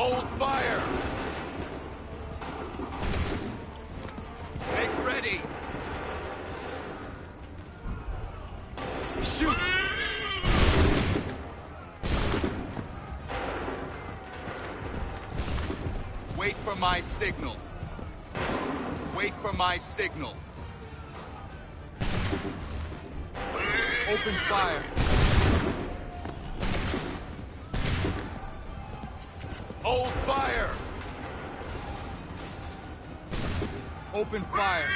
Hold fire! Make ready! Shoot! Wait for my signal. Wait for my signal. Open fire. Hold fire! Open fire.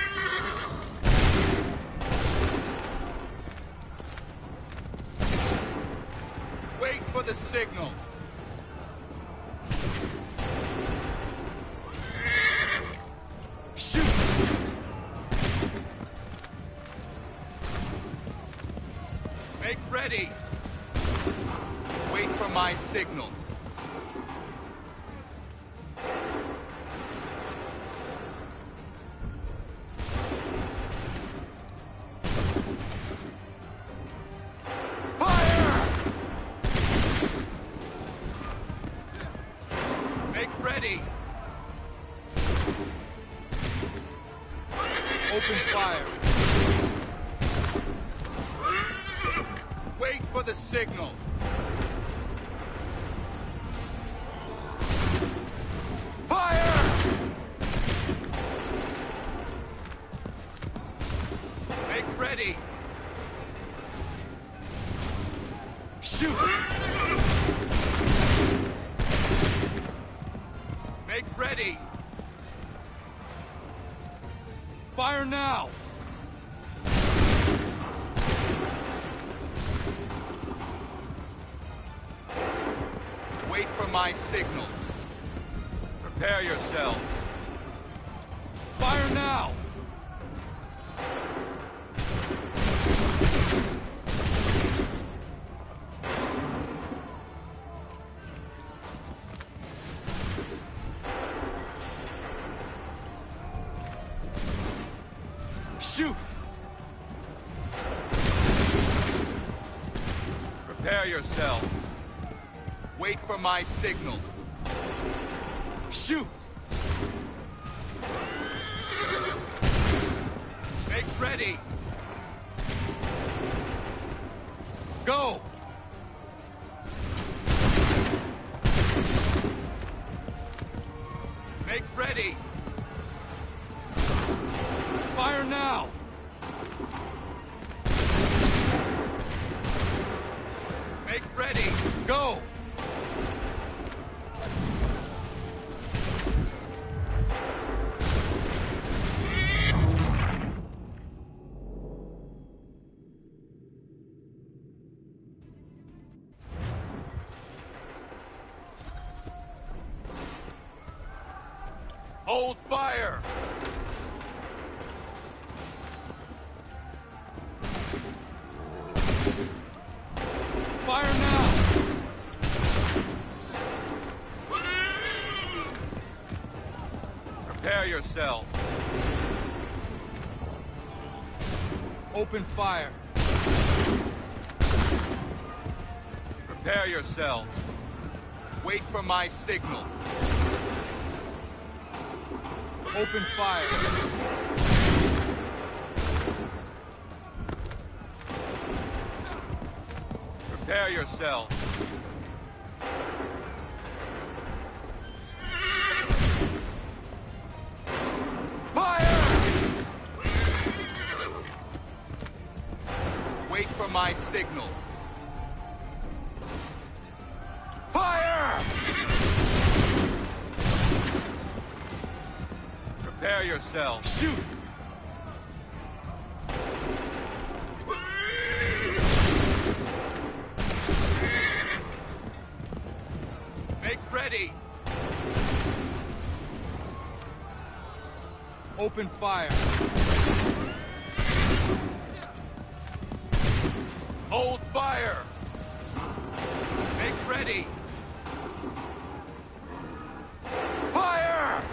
Wait for the signal. Shoot! Make ready. Wait for my signal. Ready! Open fire. Wait for the signal. Fire! Make ready. Shoot! Make ready! Fire now! Wait for my signal. Prepare yourselves. Fire now! Shoot! Prepare yourselves. Wait for my signal. Shoot! Make ready. Go! Make ready. Fire now! Make ready! Go! Hold fire! Fire now! Prepare yourselves. Open fire. Prepare yourselves. Wait for my signal. Open fire. Prepare yourself. Fire! Wait for my signal. Fire! Prepare yourself. Shoot! Make ready! Open fire. Hold fire! Make ready! Fire!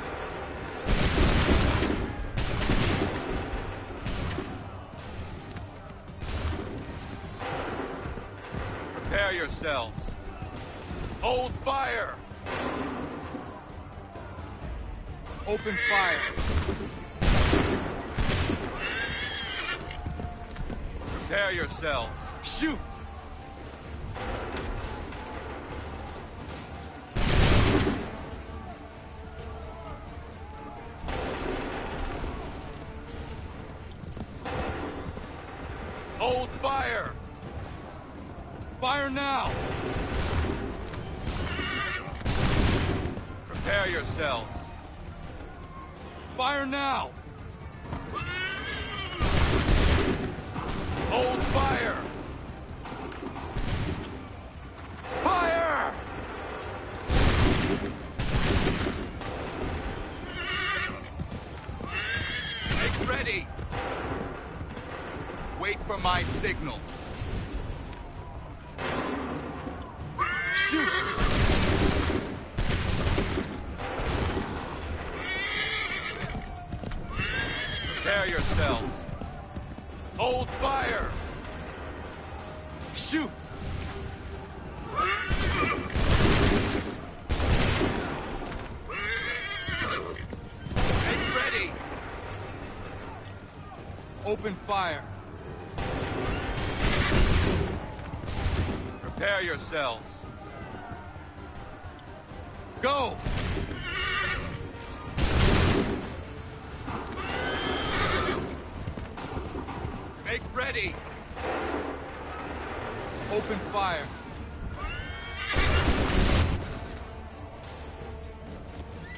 Prepare yourselves. Hold fire! Open fire. Prepare yourselves. Shoot! Hold fire! Fire now! Prepare yourselves. Fire now! Hold fire! Fire! Make ready! Wait for my signal. Shoot! Prepare yourselves. Hold fire! Shoot! Make ready! Open fire! Prepare yourselves. Go! Make ready! Open fire!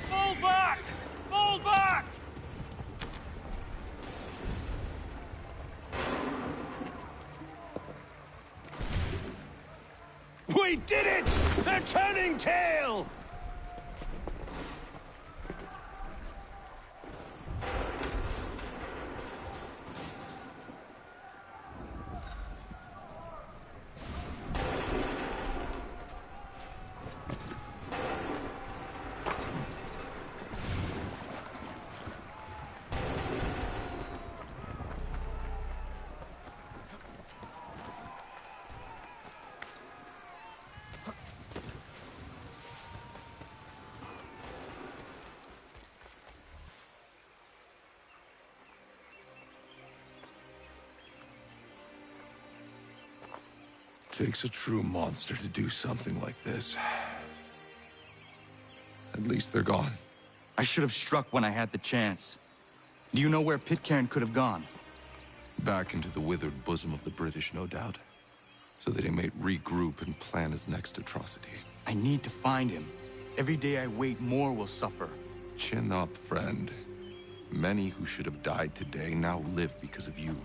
Fall back! Fall back! We did it! They're turning tail! Takes a true monster to do something like this. At least they're gone. I should have struck when I had the chance. Do you know where Pitcairn could have gone? Back into the withered bosom of the British, no doubt. So that he may regroup and plan his next atrocity. I need to find him. Every day I wait, more will suffer. Chin up, friend. Many who should have died today now live because of you.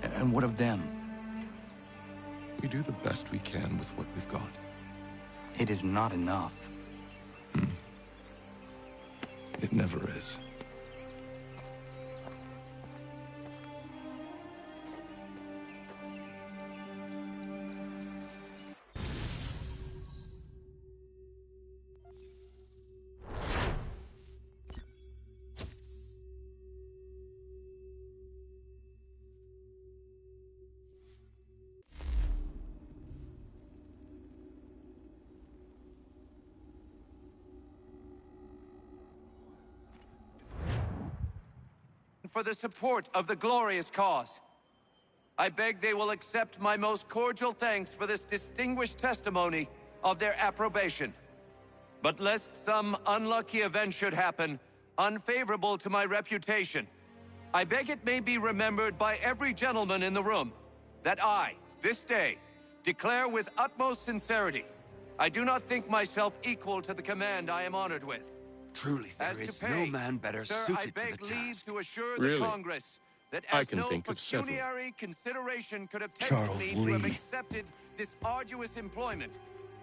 And what of them? We do the best we can with what we've got. It is not enough. It never is. For the support of the glorious cause. I beg they will accept my most cordial thanks for this distinguished testimony of their approbation. But lest some unlucky event should happen, unfavorable to my reputation, I beg it may be remembered by every gentleman in the room that I, this day, declare with utmost sincerity, I do not think myself equal to the command I am honored with. Truly, there is no man better Sir, suited I to beg the leave task. to assure Really? the Congress that I as can no think of several. pecuniary consideration could have Charles tempted me to have Lee. accepted this arduous employment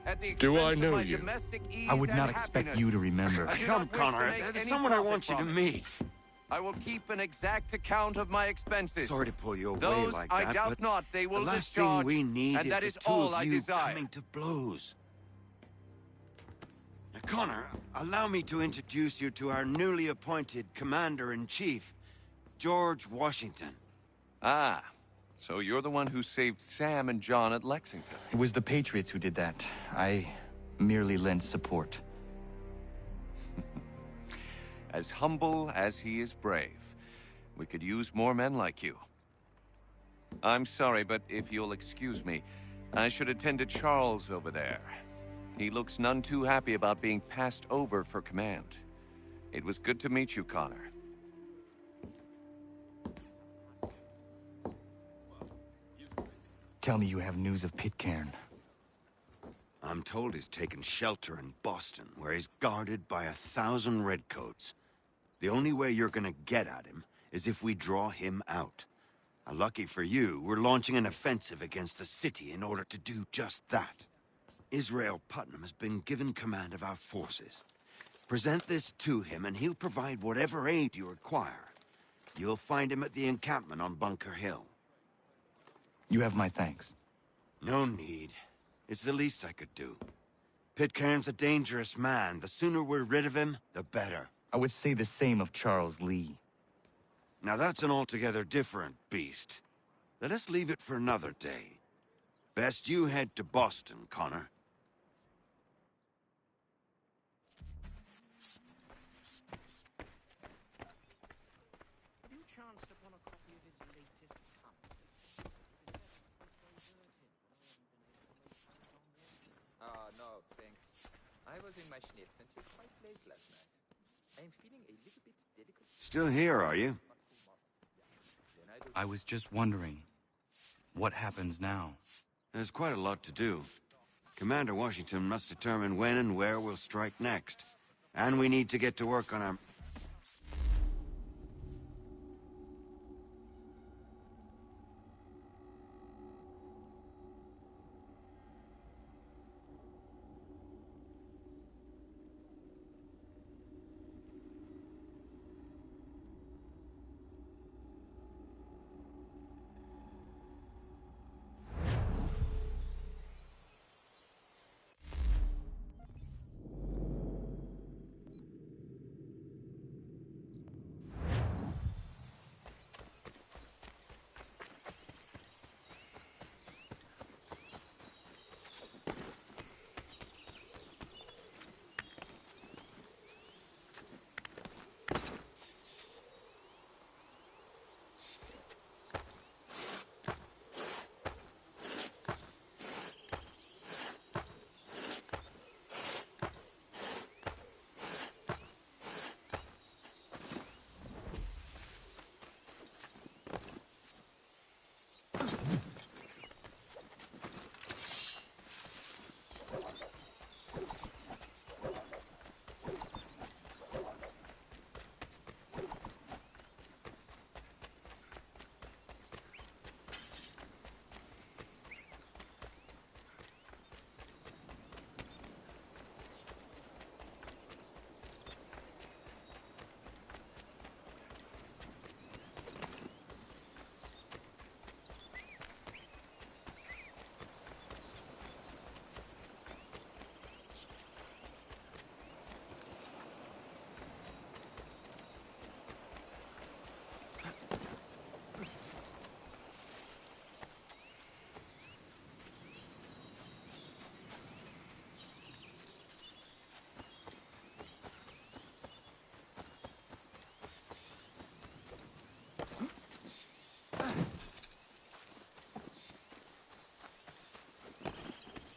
at the Do expense I of know my you? domestic ease I would and not expect happiness. you to remember. I do Come, not wish to Connor. make There's any someone I profit want you to from it. meet. I will keep an exact account of my expenses. Sorry to pull you away Those like I that, doubt but not they will the last discharge, thing we need and is that the is two all of I you desire. coming to blows. Now, Connor, allow me to introduce you to our newly appointed Commander-in-Chief, George Washington. Ah, so you're the one who saved Sam and John at Lexington. It was the Patriots who did that. I merely lent support. as humble as he is brave. We could use more men like you. I'm sorry, but if you'll excuse me, I should attend to Charles over there. He looks none too happy about being passed over for command. It was good to meet you, Connor. Tell me you have news of Pitcairn. I'm told he's taken shelter in Boston, where he's guarded by 1,000 redcoats. The only way you're gonna get at him is if we draw him out. Lucky for you, we're launching an offensive against the city in order to do just that. Israel Putnam has been given command of our forces. Present this to him and he'll provide whatever aid you require. You'll find him at the encampment on Bunker Hill. You have my thanks. No need. It's the least I could do. Pitcairn's a dangerous man. The sooner we're rid of him, the better. I would say the same of Charles Lee. Now that's an altogether different beast. Let us leave it for another day. Best you head to Boston, Connor. Have you chanced upon a copy of his latest pamphlet? No, thanks. I was in my schnips until quite late last night. I am feeling a little bit delicate. Still here, are you? I was just wondering, what happens now? There's quite a lot to do. Commander Washington must determine when and where we'll strike next. And we need to get to work on our...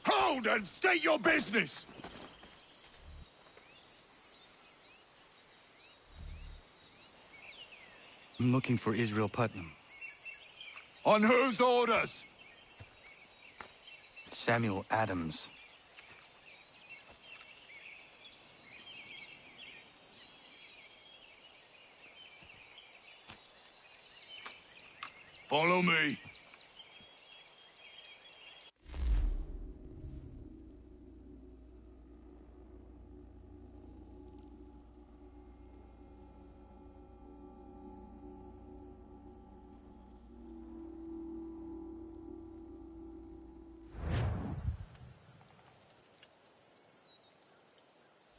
Hold and state your business! I'm looking for Israel Putnam. On whose orders? Samuel Adams. Follow me.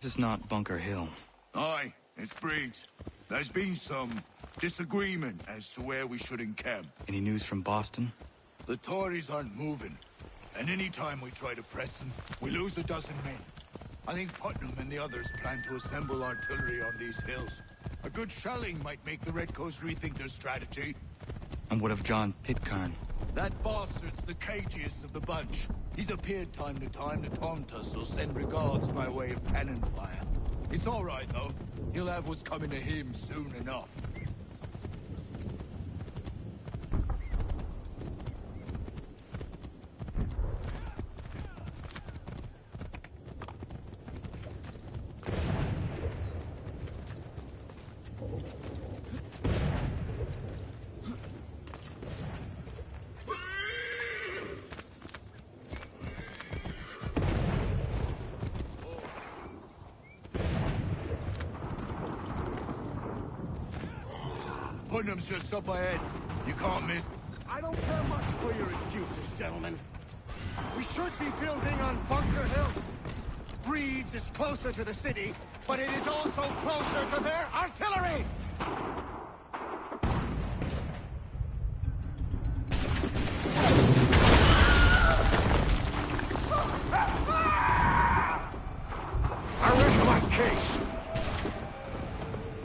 This is not Bunker Hill. Aye, it's Breeds. There's been some disagreement as to where we should encamp. Any news from Boston? The Tories aren't moving, and any time we try to press them, we lose a dozen men. I think Putnam and the others plan to assemble artillery on these hills. A good shelling might make the Redcoats rethink their strategy. And what of John Pitcairn? That bastard's the cagiest of the bunch. He's appeared time to taunt us or send regards by way of cannon fire. It's all right, though. He'll have what's coming to him soon enough. Putnam's just up ahead. You can't miss. I don't care much for your excuses, gentlemen. We should be building on Bunker Hill. Breed's is closer to the city, but it is also closer to their artillery! I rest my case.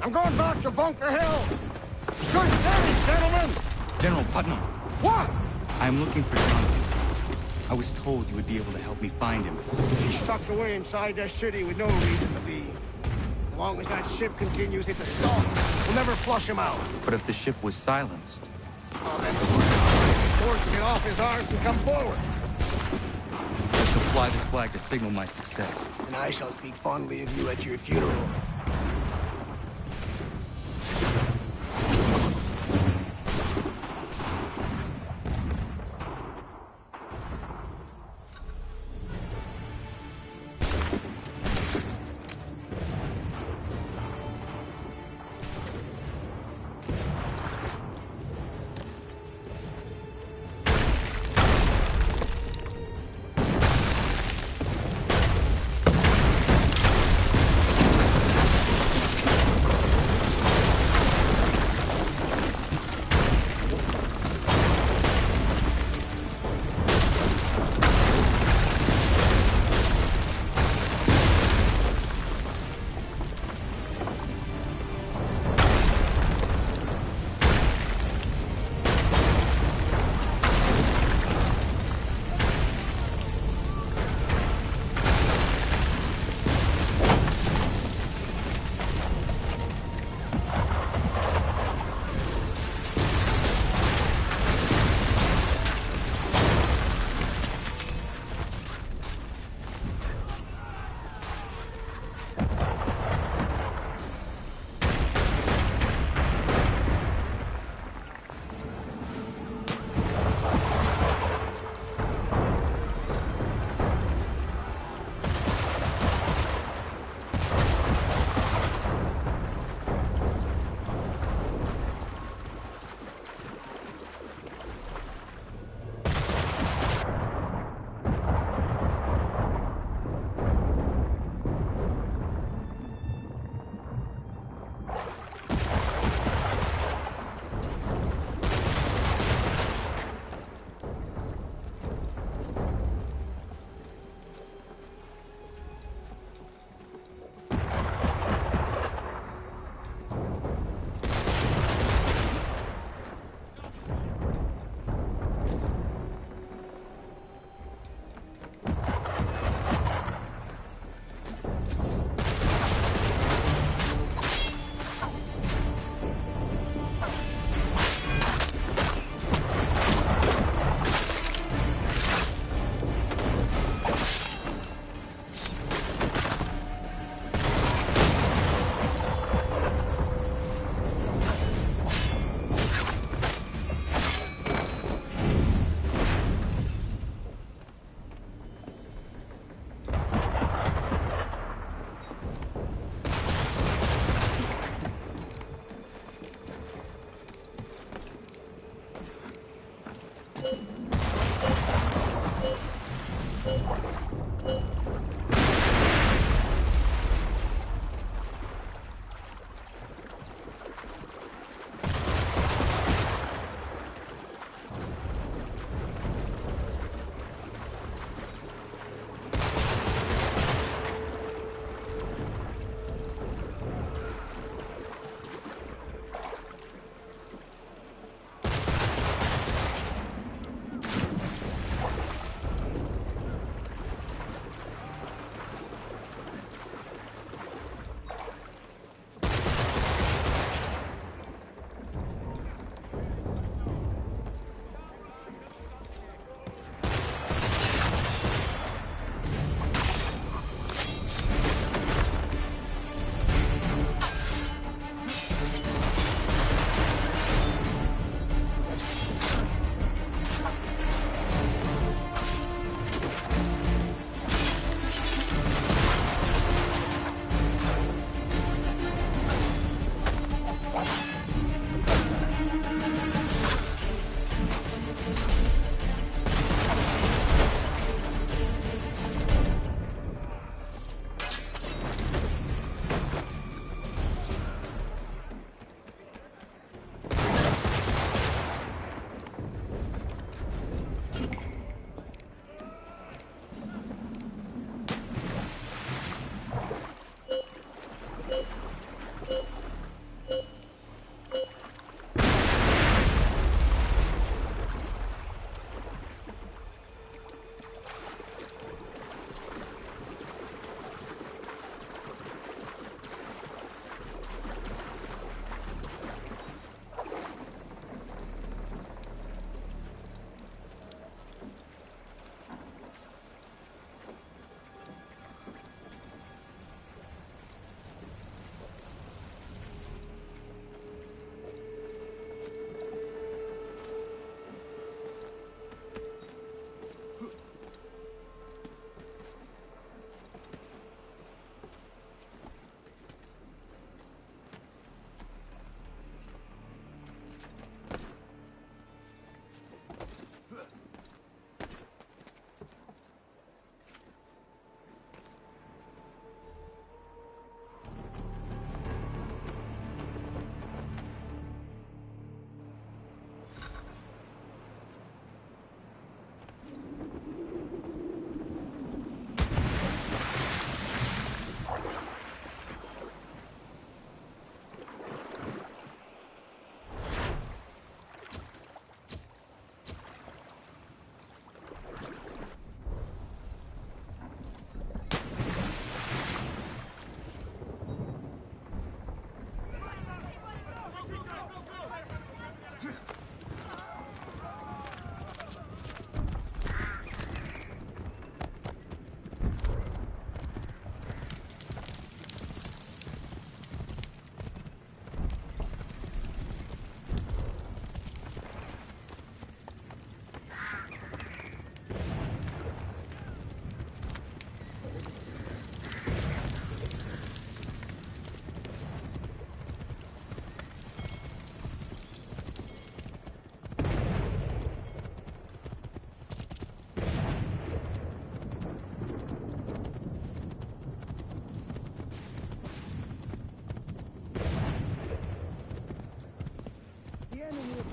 I'm going back to Bunker Hill! Good day, gentlemen! General Putnam, What? I'm looking for Jonathan. I was told you would be able to help me find him. He's tucked away inside that city with no reason to leave. As long as that ship continues its assault, we'll never flush him out. But if the ship was silenced, Oh, then he's forced to get off his arse and come forward. I shall fly this flag to signal my success. And I shall speak fondly of you at your funeral.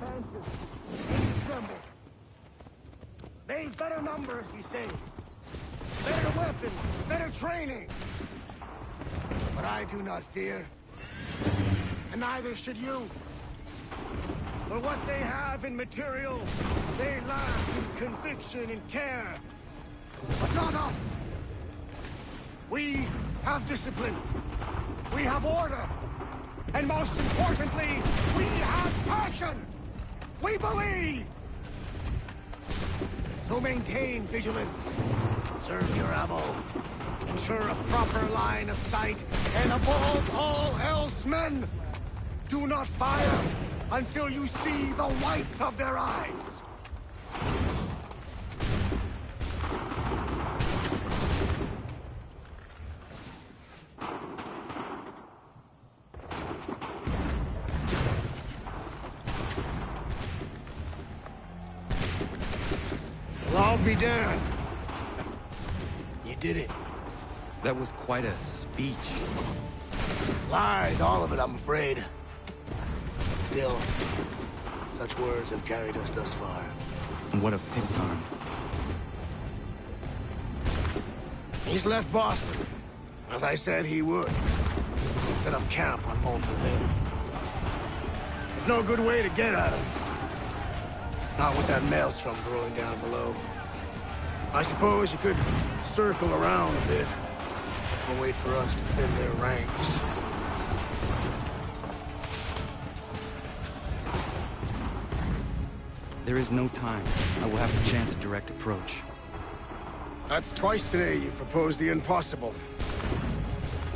advances. They tremble. They've better numbers, you say. Better weapons, better training. But I do not fear. And neither should you. For what they have in material, they lack in conviction and care. But not us. We have discipline. We have order. And most importantly, we have passion. We believe. So maintain vigilance. Conserve your ammo. Ensure a proper line of sight. And above all else, men, do not fire until you see the whites of their eyes. Well, I'll be damned. You did it. That was quite a speech. Lies, all of it, I'm afraid. Still, such words have carried us thus far. And what of Pitcairn? He's left Boston, as I said he would. He'll set up camp on Molten Hill. There's no good way to get at him. Not with that maelstrom growing down below. I suppose you could circle around a bit, and wait for us to thin their ranks. There is no time. I will have to chance a direct approach. That's twice today you proposed the impossible.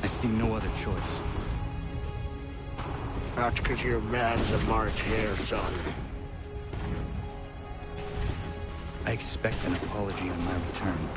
I see no other choice. Not because you're mad as a March hare, son. I expect an apology on my return.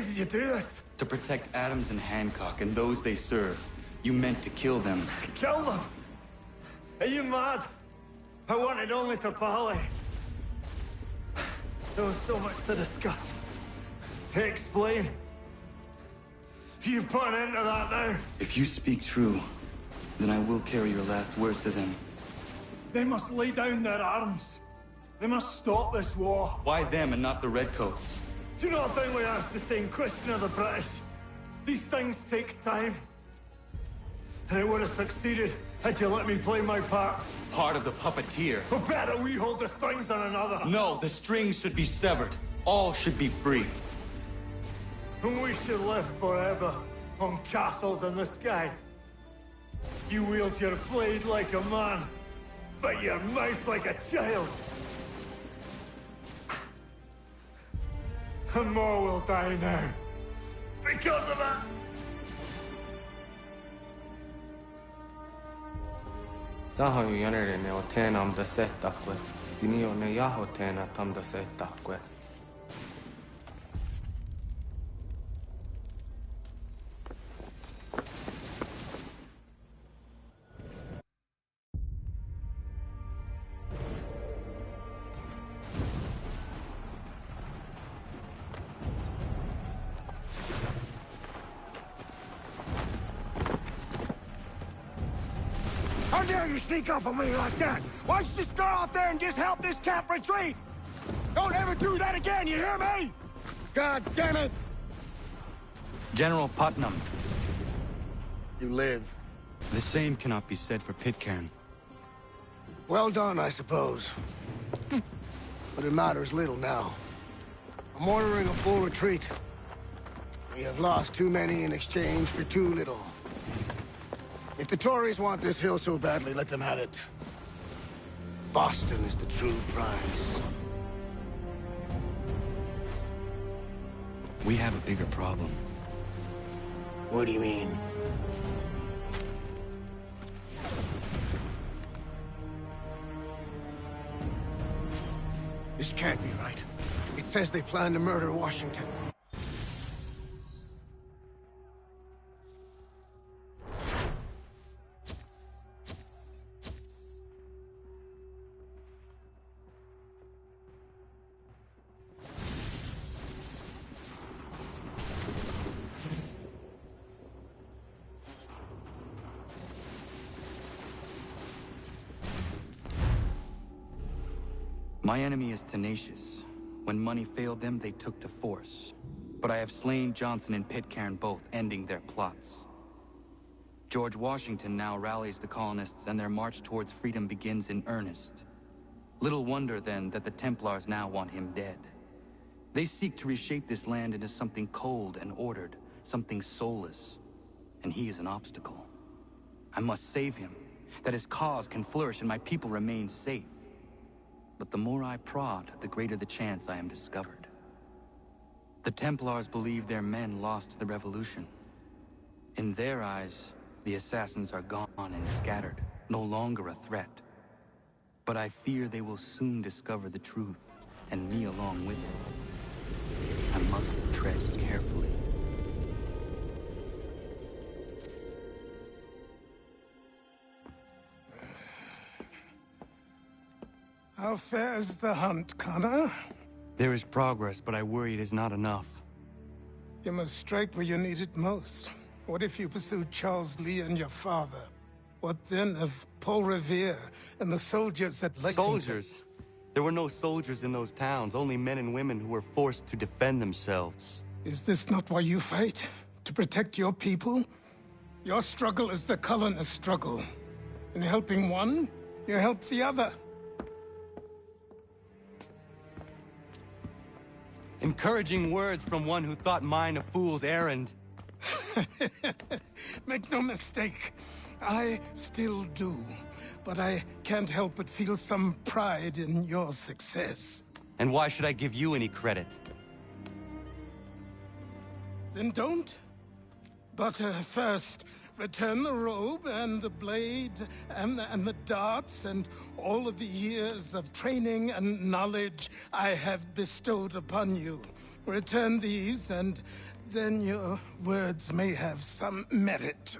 did you do this? To protect Adams and Hancock and those they serve, you meant to kill them. Kill them? Are you mad? I wanted only to parley. There was so much to discuss, to explain. You put an end to that now. If you speak true, then I will carry your last words to them. They must lay down their arms. They must stop this war. Why them and not the Redcoats? Do you not think we asked the same question of the British? These things take time. And it would have succeeded had you let me play my part. Part of the puppeteer. But better we hold the strings than another. No, the strings should be severed. All should be free. And we should live forever on castles in the sky. You wield your blade like a man, but your mouth like a child. And more will die now. Because of it! Sahoju jänerene o teenam da setakwe. Tinio ne jaho teena tam da setakwe. How dare you sneak up on me like that? Why don't you just go out there and just help this camp retreat? Don't ever do that again, you hear me? God damn it! General Putnam. You live. The same cannot be said for Pitcairn. Well done, I suppose. But it matters little now. I'm ordering a full retreat. We have lost too many in exchange for too little. If the Tories want this hill so badly, let them have it. Boston is the true prize. We have a bigger problem. What do you mean? This can't be right. It says they plan to murder Washington. My enemy is tenacious. When money failed them, they took to force. But I have slain Johnson and Pitcairn both, ending their plots. George Washington now rallies the colonists, and their march towards freedom begins in earnest. Little wonder, then, that the Templars now want him dead. They seek to reshape this land into something cold and ordered, something soulless. And he is an obstacle. I must save him, that his cause can flourish and my people remain safe. But the more I prod, the greater the chance I am discovered. The Templars believe their men lost the revolution. In their eyes, the assassins are gone and scattered, no longer a threat. But I fear they will soon discover the truth, and me along with it. I must tread carefully. How fares the hunt, Connor? There is progress, but I worry it is not enough. You must strike where you need it most. What if you pursued Charles Lee and your father? What then of Paul Revere and the soldiers at Lexington? Soldiers? There were no soldiers in those towns, only men and women who were forced to defend themselves. Is this not why you fight? To protect your people? Your struggle is the colonist struggle. In helping one, you help the other. Encouraging words from one who thought mine a fool's errand. Make no mistake, I still do. But I can't help but feel some pride in your success. And why should I give you any credit? Then don't. But first, return the robe and the blade and the darts and all of the years of training and knowledge I have bestowed upon you. Return these, and then your words may have some merit.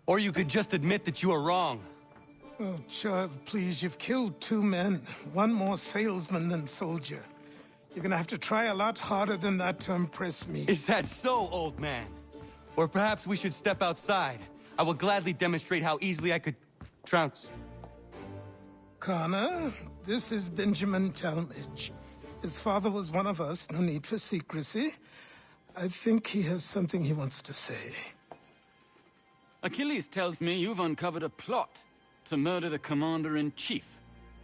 Or you could just admit that you are wrong. Oh, child, please, you've killed 2 men. One more salesman than soldier. You're gonna have to try a lot harder than that to impress me. Is that so, old man? Or perhaps we should step outside. I will gladly demonstrate how easily I could trounce. Connor, this is Benjamin Talmadge. His father was one of us, no need for secrecy. I think he has something he wants to say. Achilles tells me you've uncovered a plot to murder the Commander-in-Chief.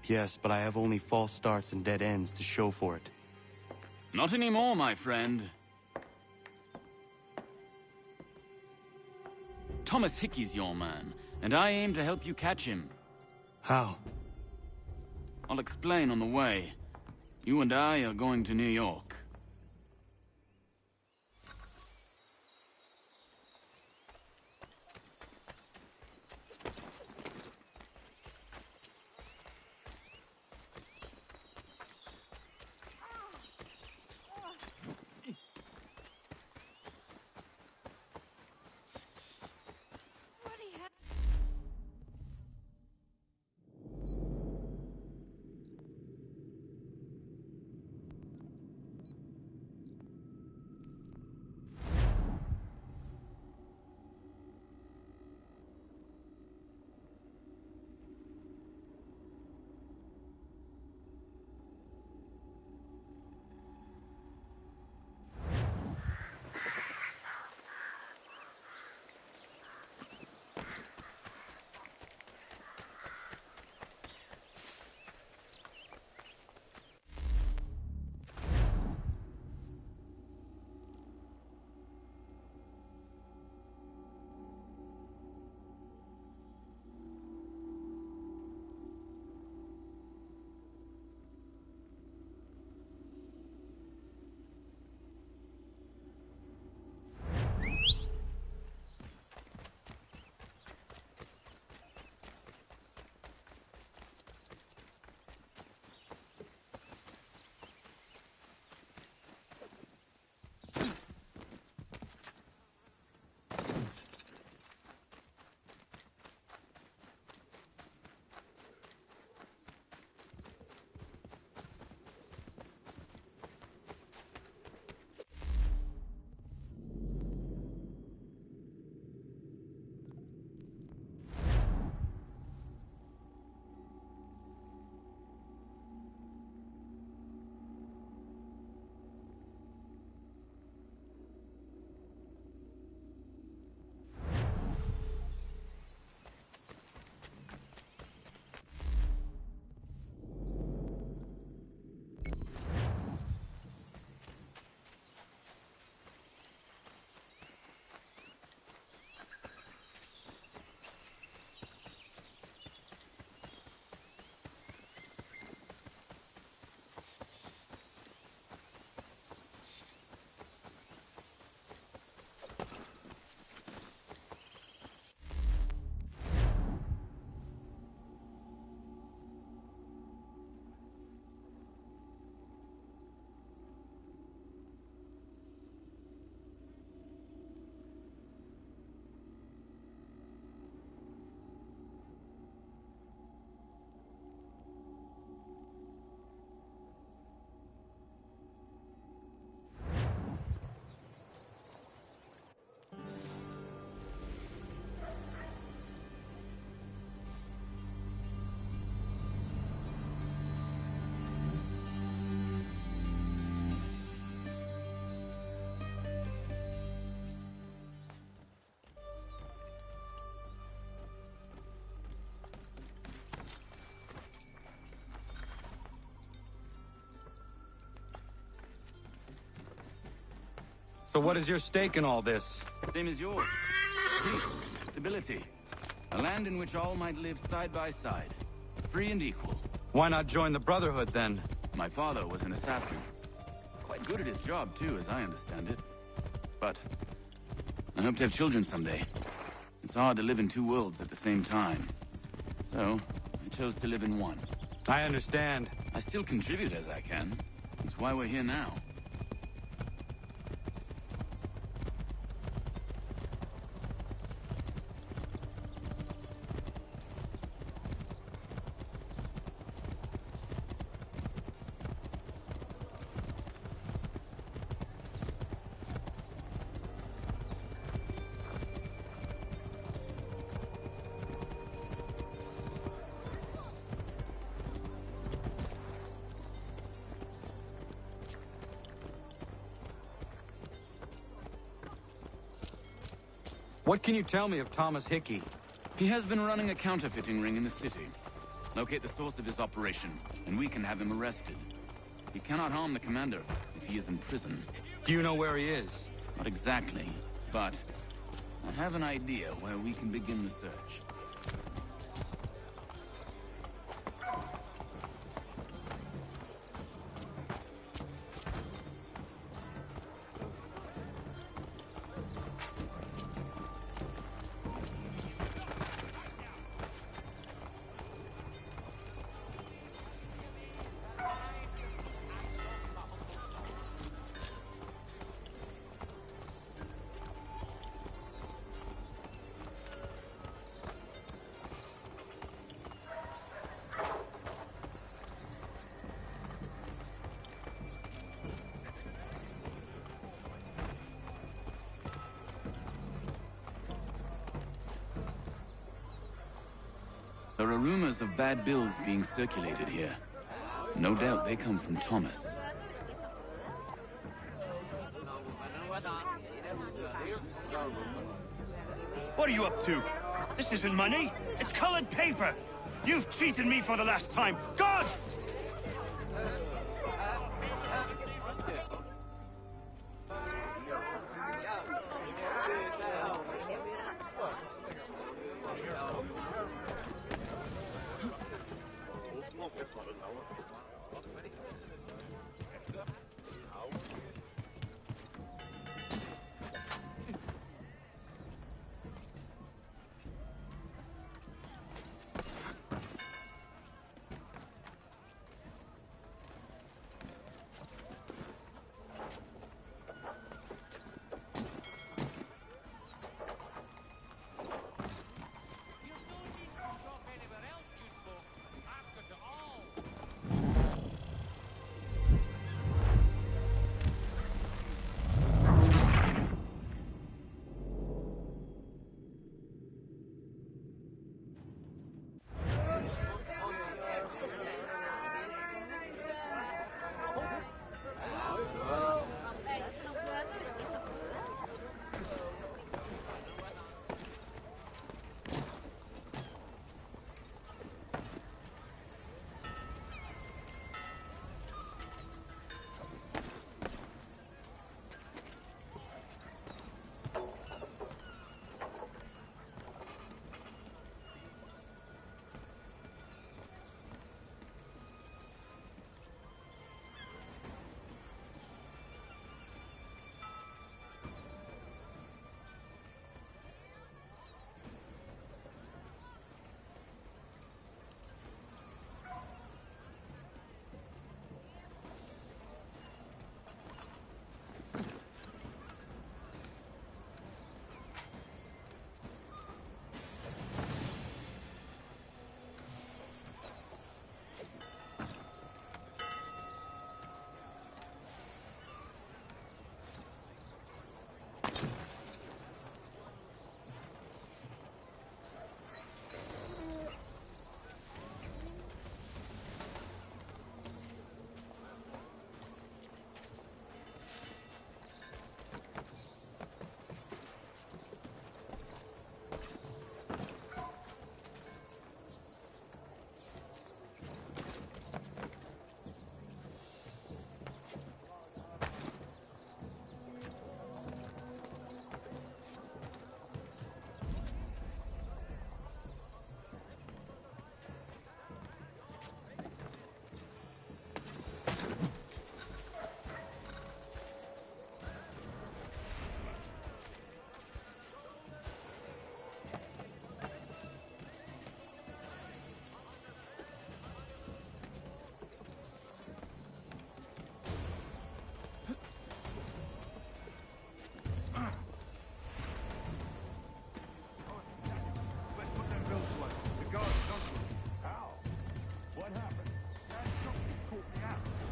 Yes, but I have only false starts and dead ends to show for it. Not anymore, my friend. Thomas Hickey's your man, and I aim to help you catch him. How? I'll explain on the way. You and I are going to New York. So what is your stake in all this? Same as yours. Peace, stability. A land in which all might live side by side. Free and equal. Why not join the Brotherhood, then? My father was an assassin. Quite good at his job, too, as I understand it. But I hope to have children someday. It's hard to live in 2 worlds at the same time. So, I chose to live in one. I understand. I still contribute as I can. That's why we're here now. What can you tell me of Thomas Hickey? He has been running a counterfeiting ring in the city. Locate the source of his operation, and we can have him arrested. He cannot harm the commander if he is in prison. Do you know where he is? Not exactly, but I have an idea where we can begin the search. There are rumors of bad bills being circulated here. No doubt they come from Thomas. What are you up to? This isn't money. It's colored paper. You've cheated me for the last time. God!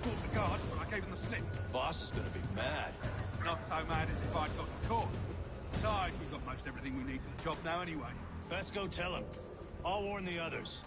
Caught the guards, but I gave them the slip. Boss is gonna be mad. Not so mad as if I'd got caught. Besides, we've got most everything we need for the job now anyway. Best go tell him. I'll warn the others.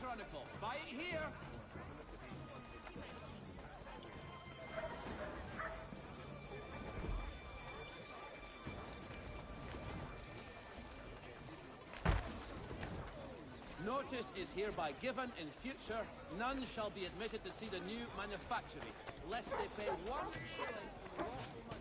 Chronicle. Buy it here. Notice is hereby given. In future, none shall be admitted to see the new manufactory, lest they pay 1 shilling in lawful money.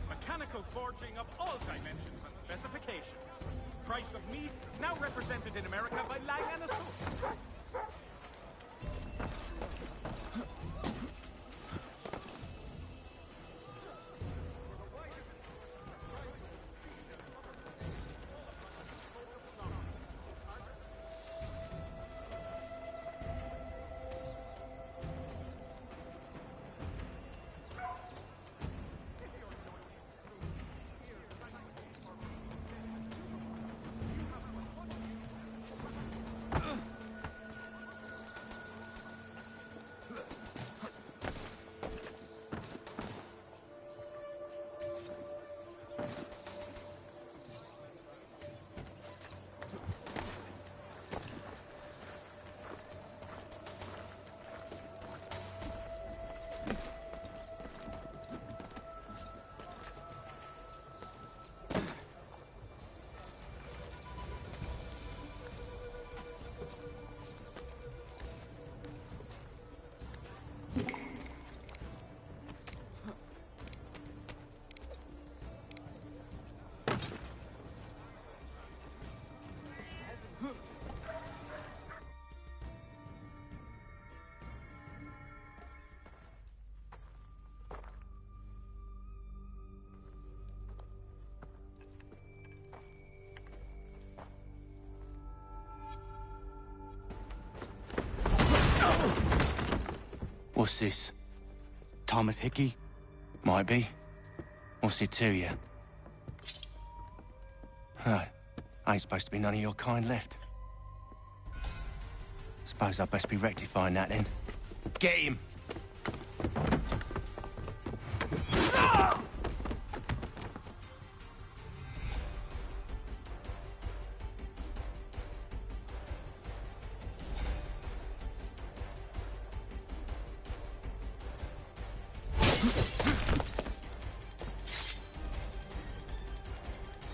Mechanical forging of all dimensions and specifications. Price of meat, now represented in America by Lang & Associates. What's this? Thomas Hickey? Might be. What's it to you? Right. Ain't supposed to be none of your kind left. Suppose I'd best be rectifying that then. Get him!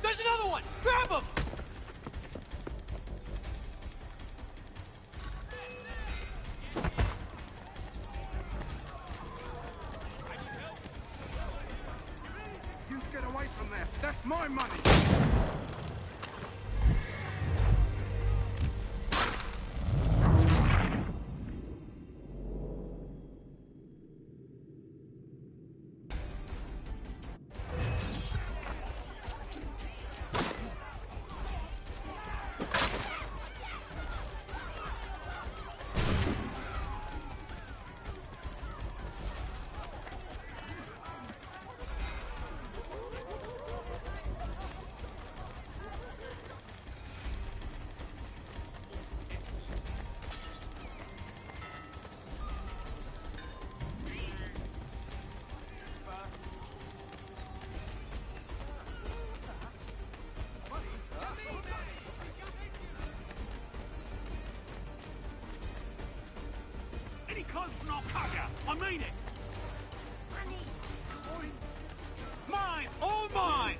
There's another one! Grab him! You get away from there. That's my money. Any close and I'll cut ya! I mean it! Mine! All mine!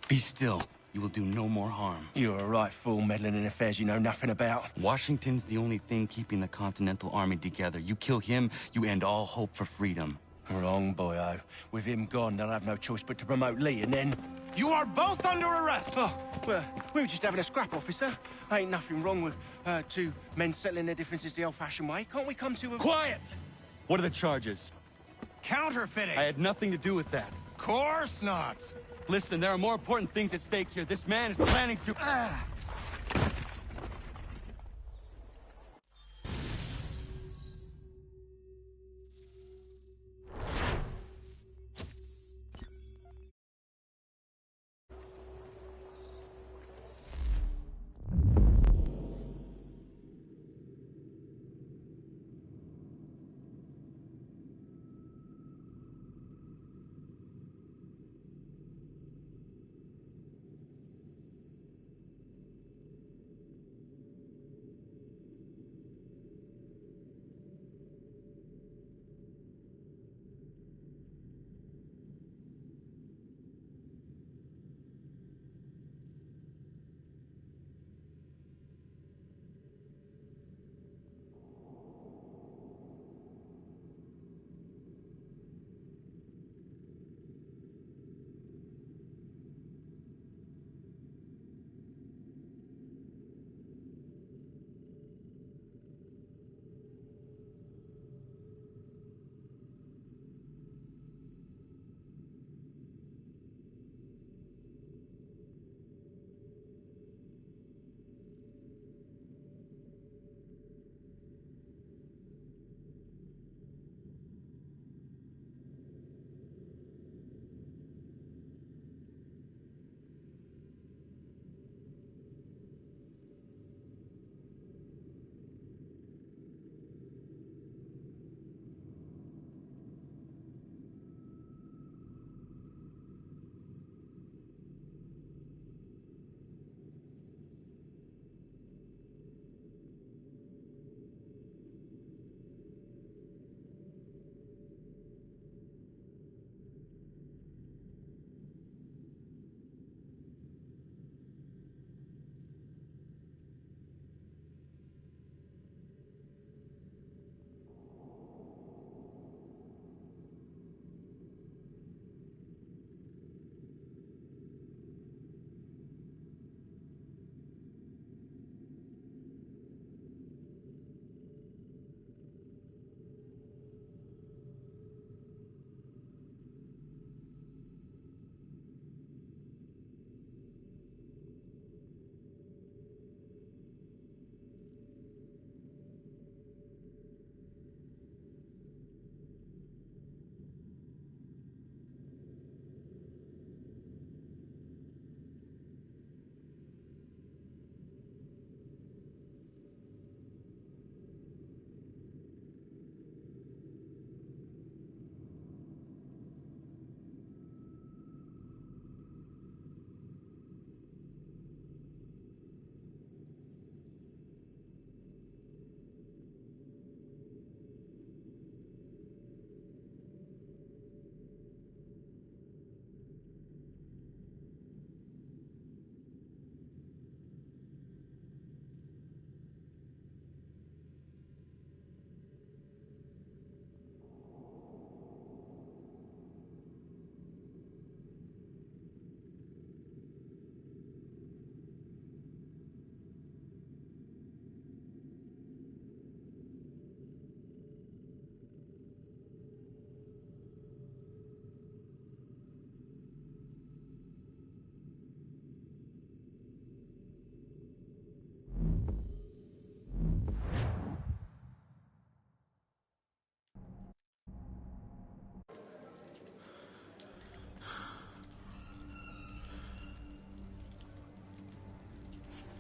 Be still. You will do no more harm. You're a right fool meddling in affairs you know nothing about. Washington's the only thing keeping the Continental Army together. You kill him, you end all hope for freedom. Wrong, boyo. With him gone, they'll have no choice but to promote Lee, and then... You are both under arrest! Oh, well, we were just having a scrap, officer. Ain't nothing wrong with two men settling their differences the old-fashioned way. Can't we come to a... Quiet! What are the charges? Counterfeiting! I had nothing to do with that. Course not! Listen, there are more important things at stake here. This man is planning to...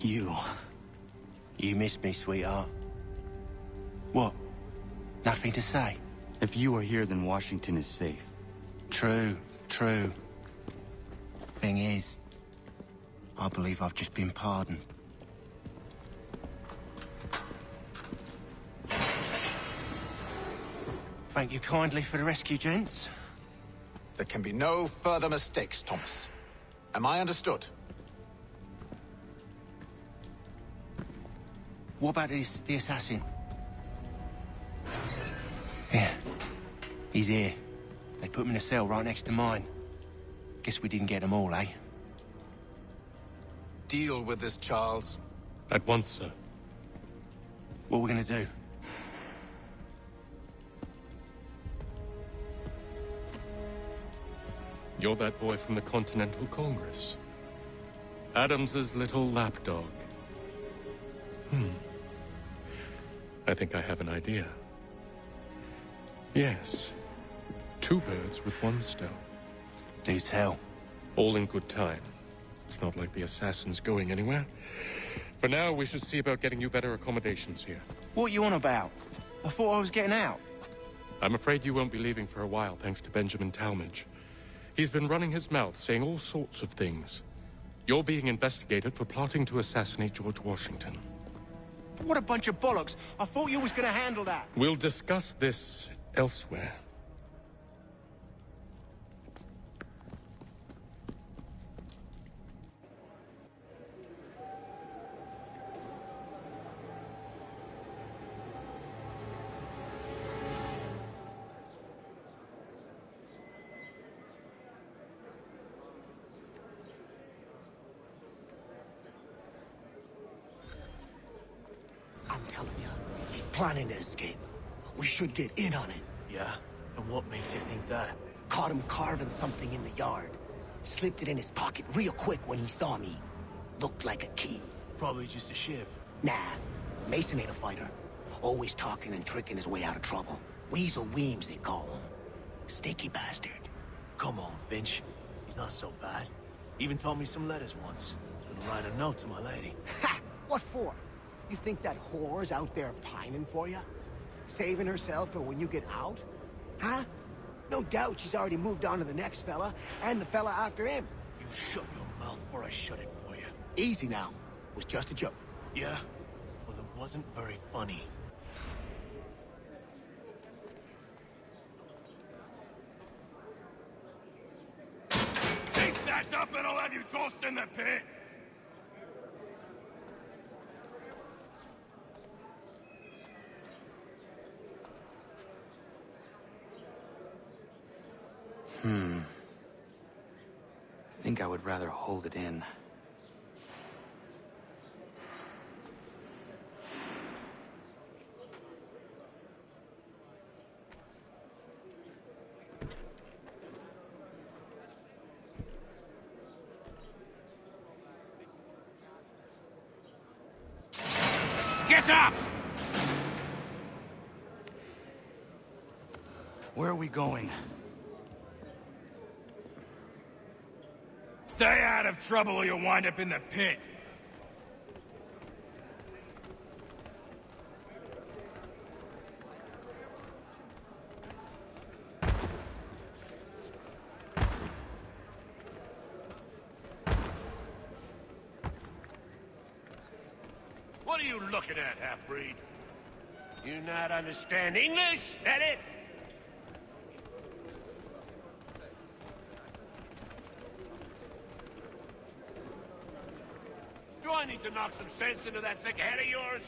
You. You miss me, sweetheart. What? Nothing to say? If you are here, then Washington is safe. True, true. Thing is, I believe I've just been pardoned. Thank you kindly for the rescue, gents. There can be no further mistakes, Thomas. Am I understood? What about the assassin? Yeah. He's here. They put him in a cell right next to mine. Guess we didn't get them all, eh? Deal with this, Charles. At once, sir. What are we gonna do? You're that boy from the Continental Congress. Adams's little lapdog. I think I have an idea. Yes. 2 birds with 1 stone. Do tell. All in good time. It's not like the assassin's going anywhere. For now, we should see about getting you better accommodations here. What are you on about? I thought I was getting out. I'm afraid you won't be leaving for a while, thanks to Benjamin Talmadge. He's been running his mouth, saying all sorts of things. You're being investigated for plotting to assassinate George Washington. What a bunch of bollocks. I thought you was gonna handle that. We'll discuss this elsewhere. I'm telling you, he's planning to escape. We should get in on it. Yeah? And what makes you think that? Caught him carving something in the yard. Slipped it in his pocket real quick when he saw me. Looked like a key. Probably just a shiv. Nah, Mason ain't a fighter. Always talking and tricking his way out of trouble. Weasel Weems, they call him. Sneaky bastard. Come on, Finch. He's not so bad. Even taught me some letters once. Gonna write a note to my lady. Ha! What for? You think that whore's out there pining for you? Saving herself for when you get out? Huh? No doubt she's already moved on to the next fella, and the fella after him. You shut your mouth before I shut it for you. Easy now. Was just a joke. Yeah? Well, it wasn't very funny. Take that up and I'll have you tossed in the pit! I think I would rather hold it in. Get up! Where are we going? Stay out of trouble or you'll wind up in the pit. What are you looking at, half-breed? You not understand English? That it? Do I need to knock some sense into that thick head of yours?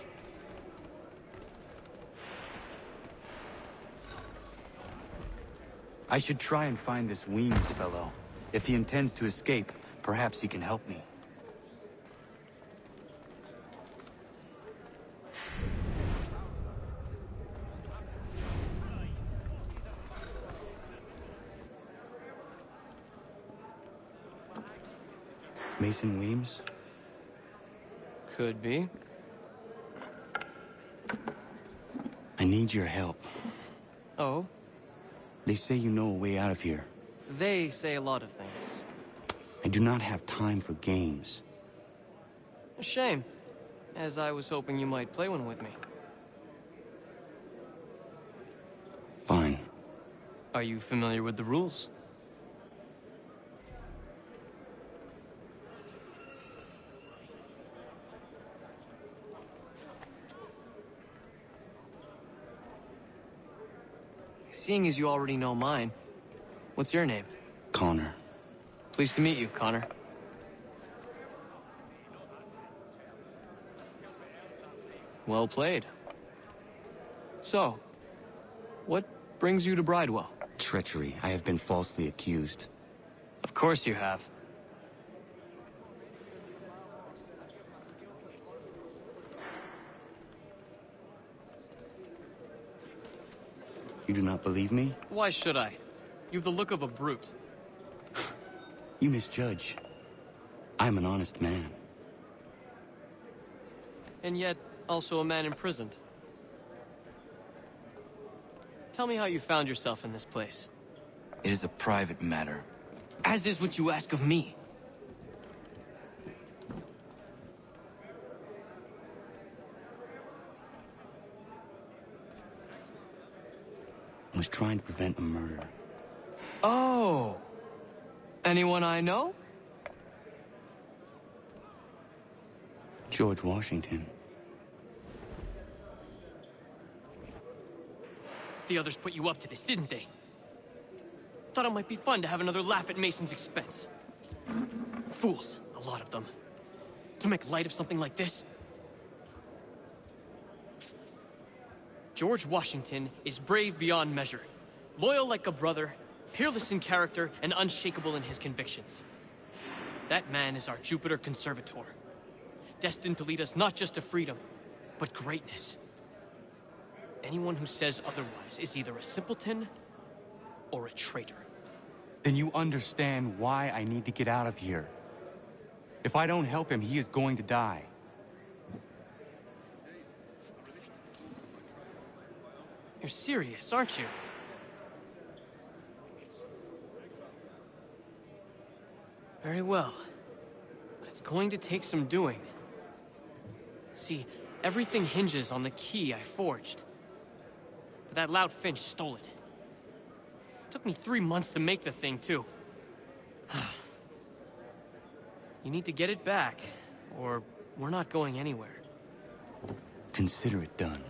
I should try and find this Weems fellow. If he intends to escape, perhaps he can help me. Mason Weems? Could be. I need your help. Oh? They say you know a way out of here. They say a lot of things. I do not have time for games. A shame, as I was hoping you might play one with me. Fine. Are you familiar with the rules? Seeing as you already know mine, what's your name? Connor. Pleased to meet you, Connor. Well played. So, what brings you to Bridewell? Treachery. I have been falsely accused. Of course you have. You do not believe me? Why should I? You've the look of a brute. You misjudge. I'm an honest man. And yet, also a man imprisoned. Tell me how you found yourself in this place. It is a private matter. As is what you ask of me. I was trying to prevent a murder. Oh! Anyone I know? George Washington. The others put you up to this, didn't they? Thought it might be fun to have another laugh at Mason's expense. Fools, a lot of them. To make light of something like this. George Washington is brave beyond measure, loyal like a brother, peerless in character, and unshakable in his convictions. That man is our Jupiter Conservator, destined to lead us not just to freedom, but greatness. Anyone who says otherwise is either a simpleton or a traitor. Then you understand why I need to get out of here. If I don't help him, he is going to die. You're serious, aren't you? Very well. But it's going to take some doing. See, everything hinges on the key I forged. But that loud Finch stole it. Took me 3 months to make the thing, too. You need to get it back, or we're not going anywhere. Consider it done.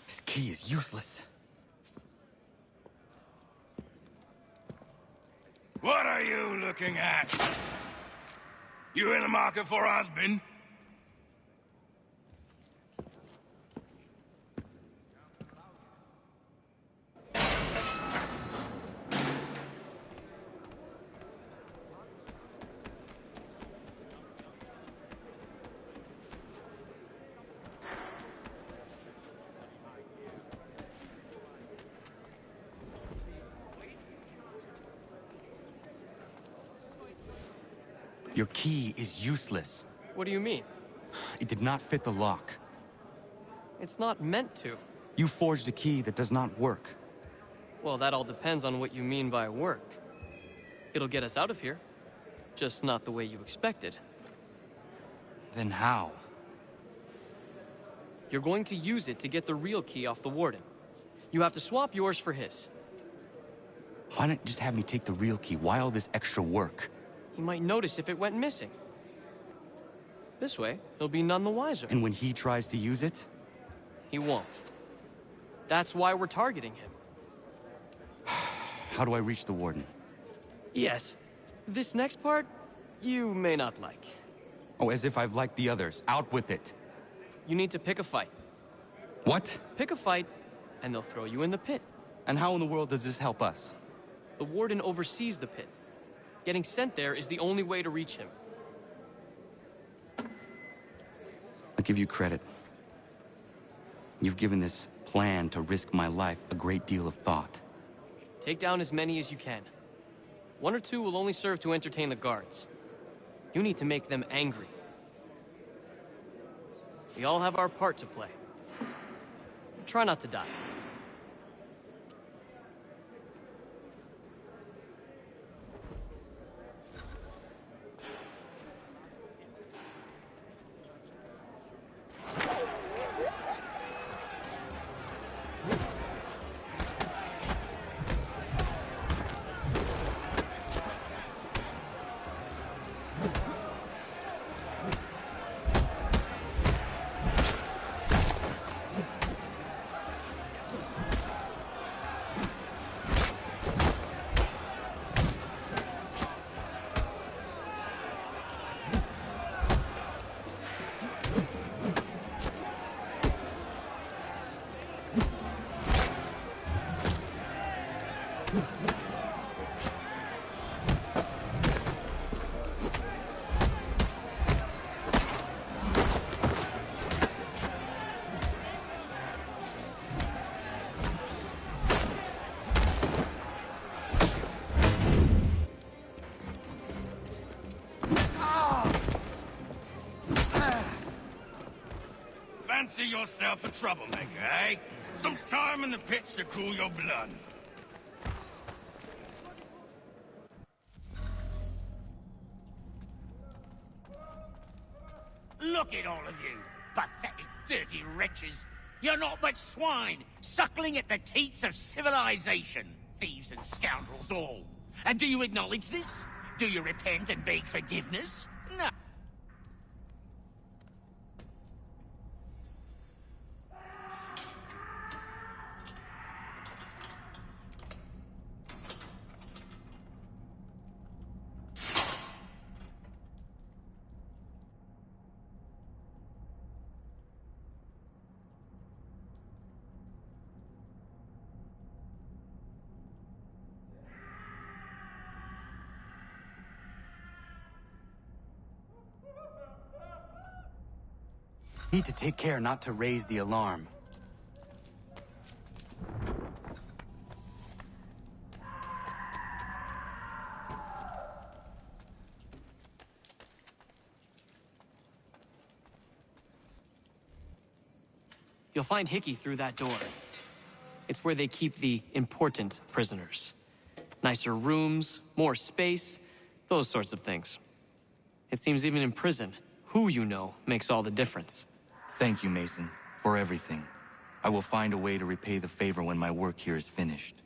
This key is useless. What are you looking at? You in the market for a husband? Your key is useless. What do you mean? It did not fit the lock. It's not meant to. You forged a key that does not work. Well, that all depends on what you mean by work. It'll get us out of here. Just not the way you expected. Then how? You're going to use it to get the real key off the Warden. You have to swap yours for his. Why not just have me take the real key? Why all this extra work? He might notice if it went missing. This way, he'll be none the wiser. And when he tries to use it? He won't. That's why we're targeting him. How do I reach the Warden? Yes. This next part, you may not like. Oh, as if I've liked the others. Out with it. You need to pick a fight. What? Pick a fight, and they'll throw you in the pit. And how in the world does this help us? The Warden oversees the pit. Getting sent there is the only way to reach him. I'll give you credit. You've given this plan to risk my life a great deal of thought. Take down as many as you can. 1 or 2 will only serve to entertain the guards. You need to make them angry. We all have our part to play. Try not to die. Fancy yourself a troublemaker, eh? Some time in the pits to cool your blood. Look at all of you, pathetic, dirty wretches. You're not but swine, suckling at the teats of civilization. Thieves and scoundrels all. And do you acknowledge this? Do you repent and beg forgiveness? No. Need to take care not to raise the alarm. You'll find Hickey through that door. It's where they keep the important prisoners. Nicer rooms, more space, those sorts of things. It seems even in prison, who you know makes all the difference. Thank you, Mason, for everything. I will find a way to repay the favor when my work here is finished.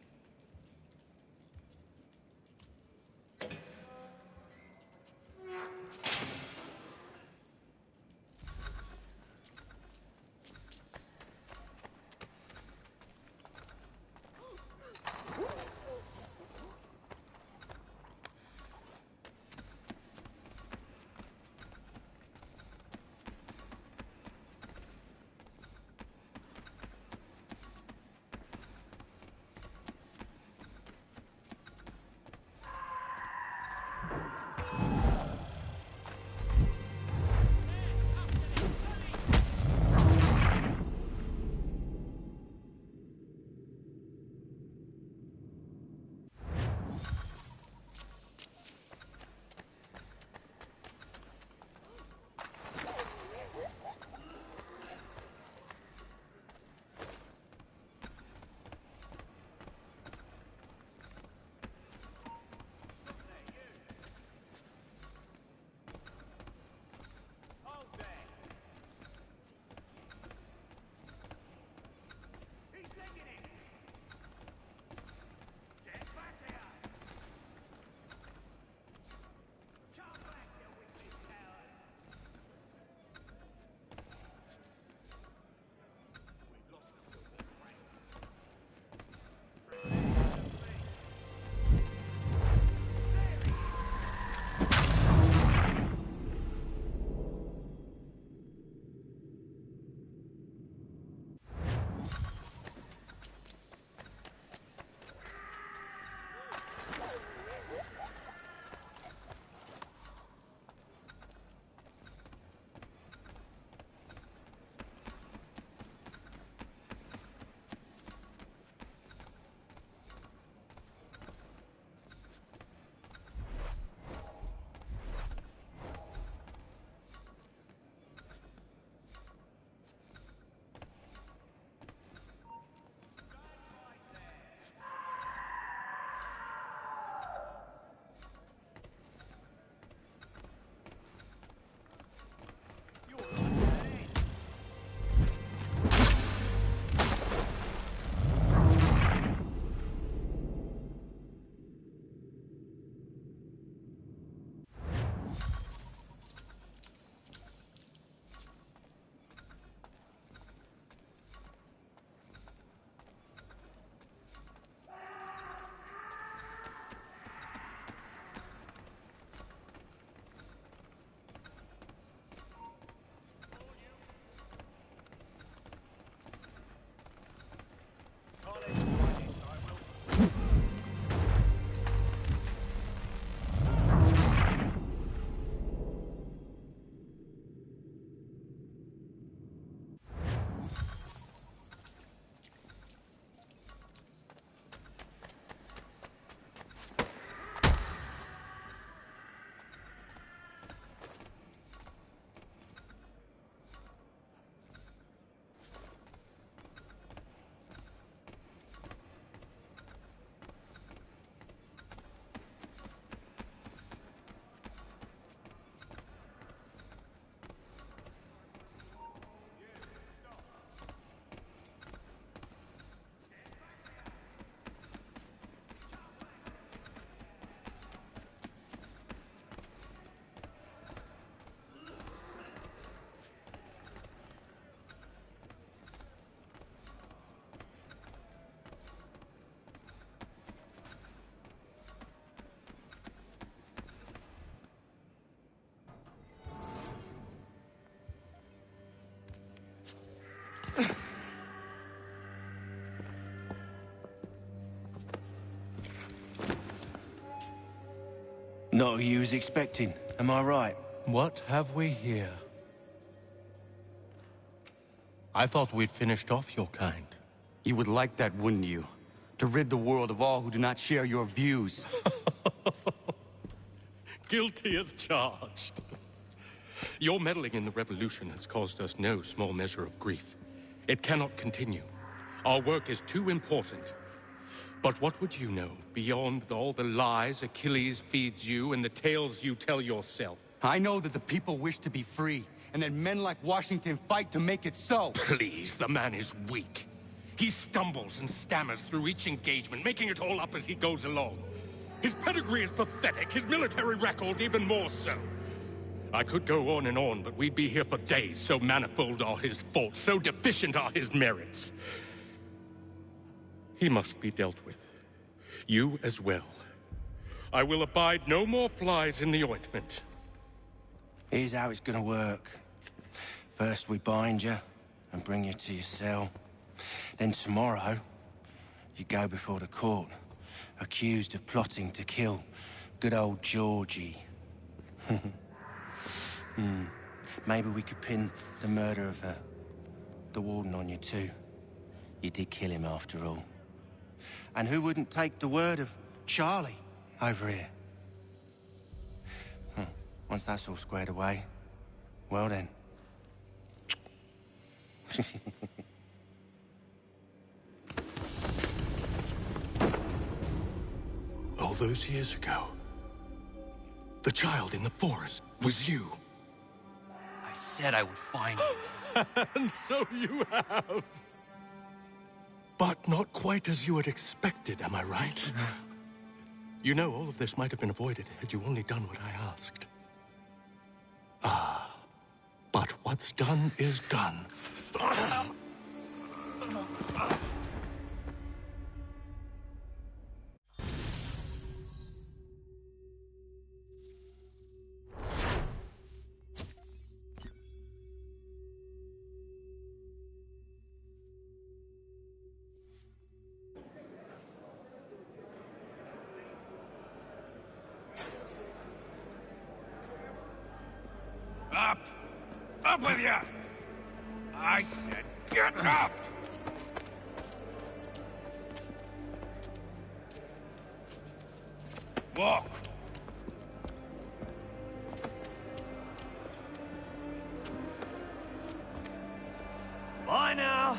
Not who you was expecting, am I right? What have we here? I thought we'd finished off your kind. You would like that, wouldn't you? To rid the world of all who do not share your views. Guilty as charged. Your meddling in the revolution has caused us no small measure of grief. It cannot continue. Our work is too important. But what would you know beyond all the lies Achilles feeds you and the tales you tell yourself? I know that the people wish to be free, and that men like Washington fight to make it so. Please, the man is weak. He stumbles and stammers through each engagement, making it all up as he goes along. His pedigree is pathetic, his military record even more so. I could go on and on, but we'd be here for days, so manifold are his faults, so deficient are his merits. He must be dealt with. You as well. I will abide no more flies in the ointment. Here's how it's gonna work. First we bind you and bring you to your cell. Then tomorrow, you go before the court, accused of plotting to kill good old Georgie. Maybe we could pin the murder of the warden on you too. You did kill him after all. And who wouldn't take the word of Charlie over here? Once that's all squared away, well then. All those years ago, the child in the forest was you. I said I would find you. And so you have. But not quite as you had expected, am I right? You know, all of this might have been avoided had you only done what I asked. But what's done is done. Up! Up with you! I said get up! Walk! Bye now!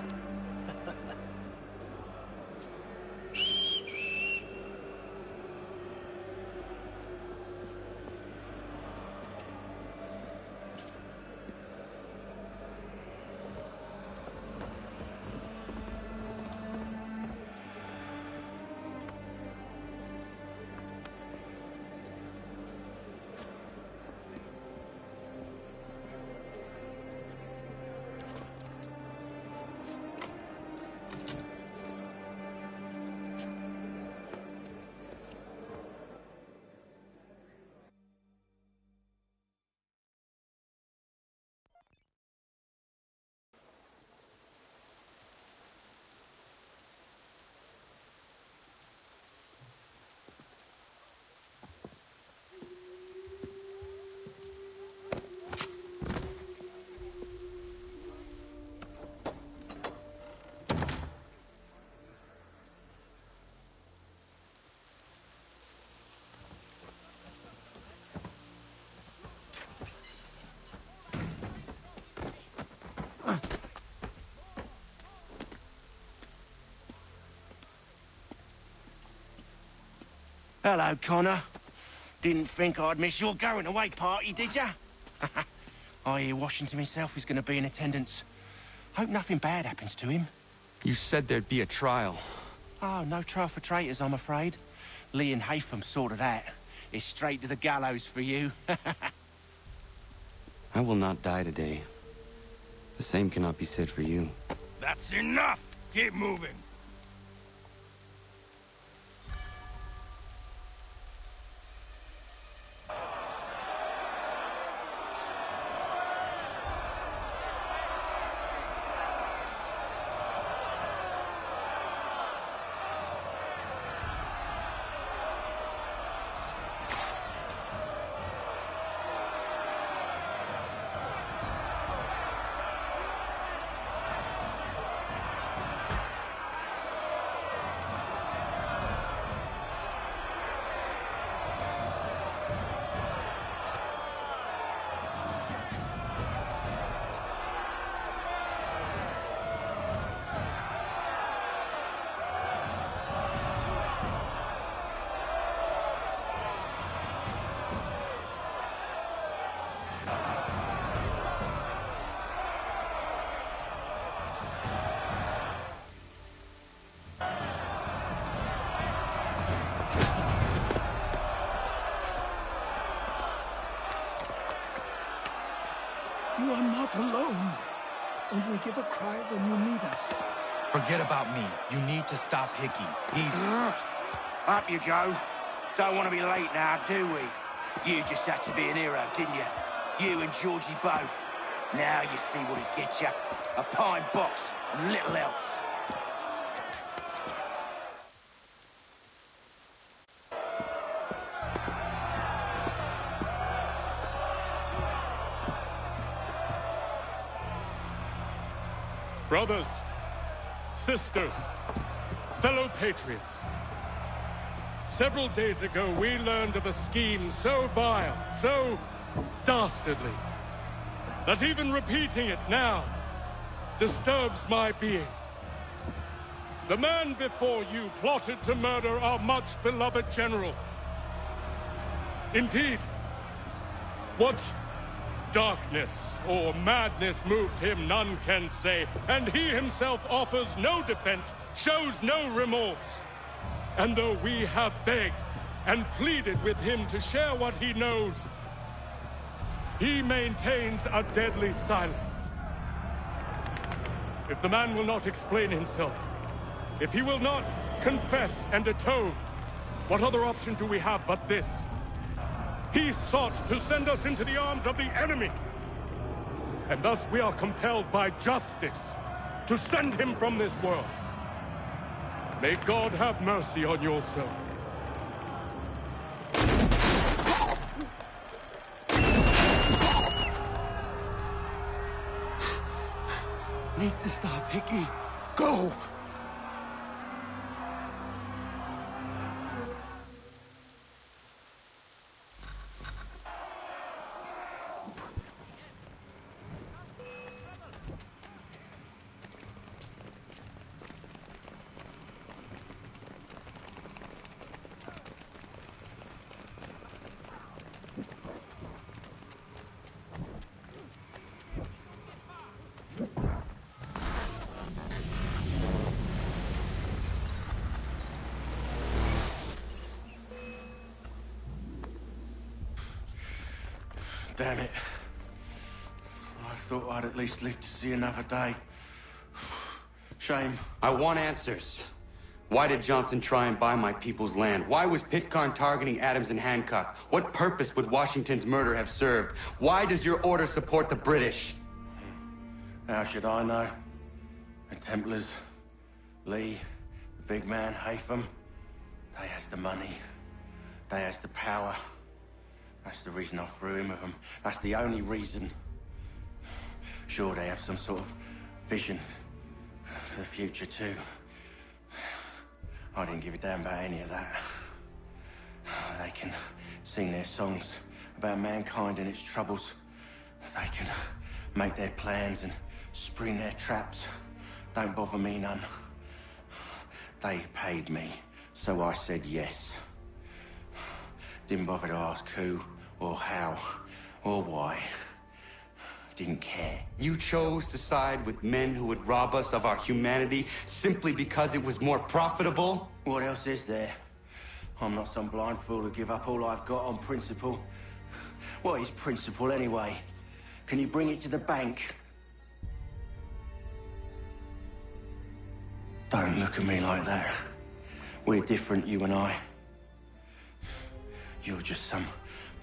Hello, Connor. Didn't think I'd miss your going away party, did ya? I hear Washington himself is going to be in attendance. Hope nothing bad happens to him. You said there'd be a trial. Oh, no trial for traitors, I'm afraid. Lee and Haytham sorted that. It's straight to the gallows for you. I will not die today. The same cannot be said for you. That's enough! Keep moving! You are not alone. Only give a cry when you need us. Forget about me. You need to stop Hickey. He's... Up you go. Don't want to be late now, do we? You just had to be an hero, didn't you? You and Georgie both. Now you see what it gets you. A pine box and little else. Brothers, sisters, fellow patriots. Several days ago, we learned of a scheme so vile, so dastardly, that even repeating it now disturbs my being. The man before you plotted to murder our much-beloved general. Indeed, what darkness or madness moved him, none can say, and he himself offers no defense, shows no remorse. And though we have begged and pleaded with him to share what he knows, he maintains a deadly silence. If the man will not explain himself, if he will not confess and atone, what other option do we have but this? He sought to send us into the arms of the enemy. And thus we are compelled by justice to send him from this world. May God have mercy on your soul. Need to stop, Hickey. Go! Damn it. I thought I'd at least live to see another day. Shame. I want answers. Why did Johnson try and buy my people's land? Why was Pitcairn targeting Adams and Hancock? What purpose would Washington's murder have served? Why does your order support the British? How should I know? The Templars, Lee, the big man, Haytham, they has the money. They has the power. That's the reason I threw in with them. That's the only reason. Sure, they have some sort of vision for the future, too. I didn't give a damn about any of that. They can sing their songs about mankind and its troubles. They can make their plans and spring their traps. Don't bother me none. They paid me, so I said yes. Didn't bother to ask who, or how, or why. Didn't care. You chose to side with men who would rob us of our humanity simply because it was more profitable? What else is there? I'm not some blind fool who give up all I've got on principle. What is principle anyway? Can you bring it to the bank? Don't look at me like that. We're different, you and I. You're just some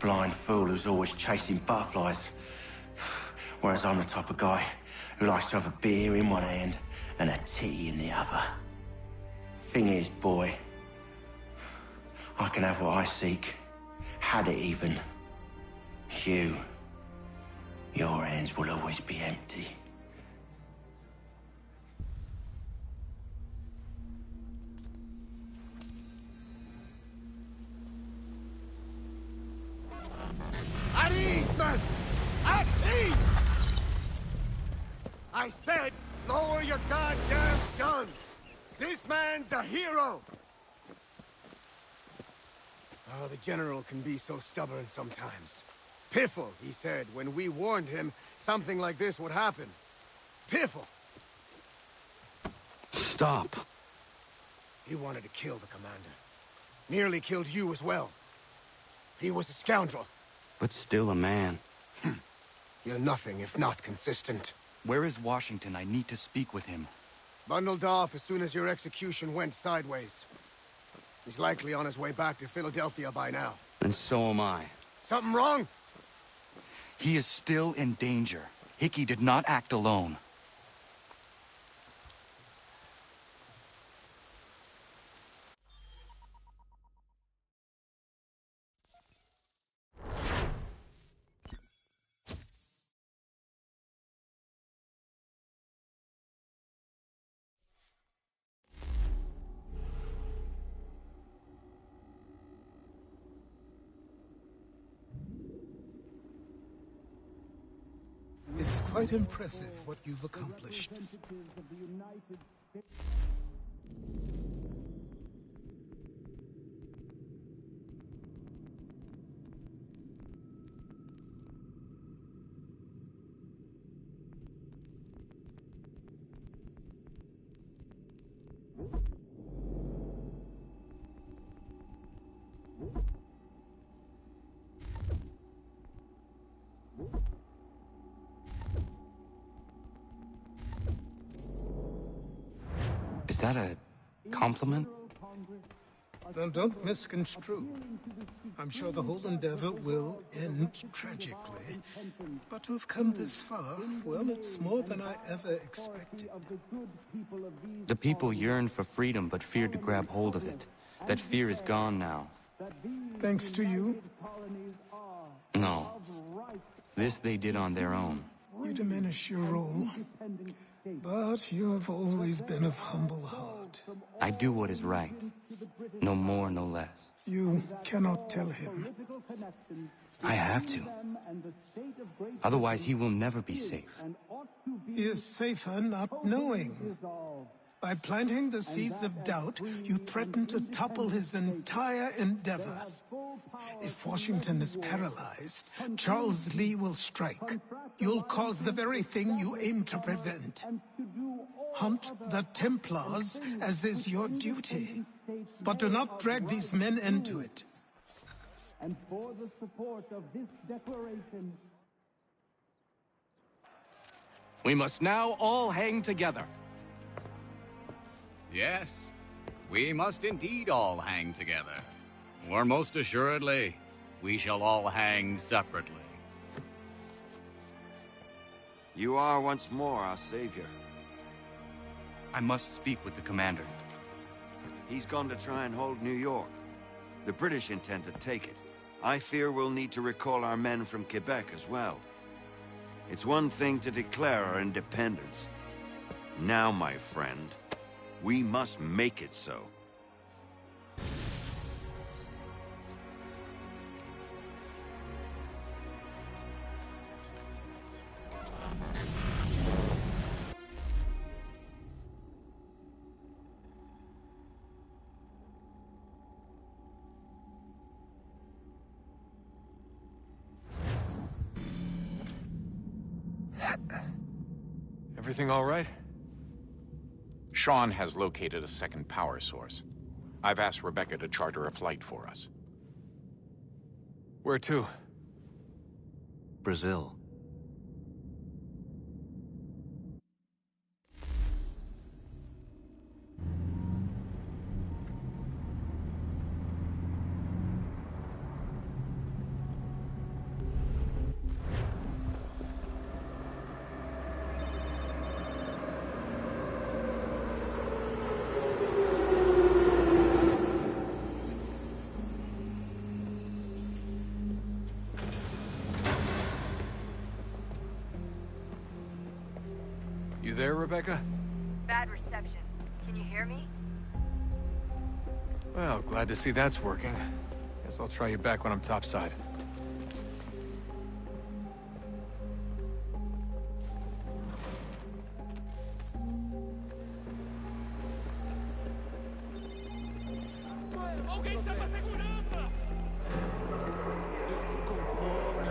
blind fool who's always chasing butterflies. Whereas I'm the type of guy who likes to have a beer in one hand and a tea in the other. Thing is, boy, I can have what I seek. Had it even. Your hands will always be empty. At ease, men! At ease! I said, lower your goddamn guns! This man's a hero! Oh, the General can be so stubborn sometimes. Piffle, he said, when we warned him something like this would happen. Piffle! Stop. He wanted to kill the commander. Nearly killed you as well. He was a scoundrel. But still a man. You're nothing if not consistent. Where is Washington? I need to speak with him. Bundled off as soon as your execution went sideways. He's likely on his way back to Philadelphia by now. And so am I. Something wrong? He is still in danger. Hickey did not act alone. It's quite impressive what you've accomplished. Is that a compliment? Now, don't misconstrue. I'm sure the whole endeavor will end tragically. But to have come this far, well, it's more than I ever expected. The people yearned for freedom but feared to grab hold of it. That fear is gone now. Thanks to you? No. This they did on their own. You diminish your role. But you have always been of humble heart. I do what is right. No more, no less. You cannot tell him. I have to. Otherwise, he will never be safe. He is safer not knowing. By planting the seeds of doubt, you threaten to topple his entire endeavor. If Washington is paralyzed, Charles Lee will strike. You'll cause the very thing you aim to prevent. Hunt the Templars, as is your duty. But do not drag these men into it. And for the support of this declaration, We must now all hang together. Yes, we must indeed all hang together. Or most assuredly, we shall all hang separately. You are once more our savior. I must speak with the commander. He's gone to try and hold New York. The British intend to take it. I fear we'll need to recall our men from Quebec as well. It's one thing to declare our independence. Now, my friend, we must make it so. Everything all right? Sean has located a second power source. I've asked Rebecca to charter a flight for us. Where to? Brazil. You there, Rebecca? Bad reception. Can you hear me? Well, glad to see that's working. Guess I'll try you back when I'm topside. Alguém chama a segurança! Estou com fome.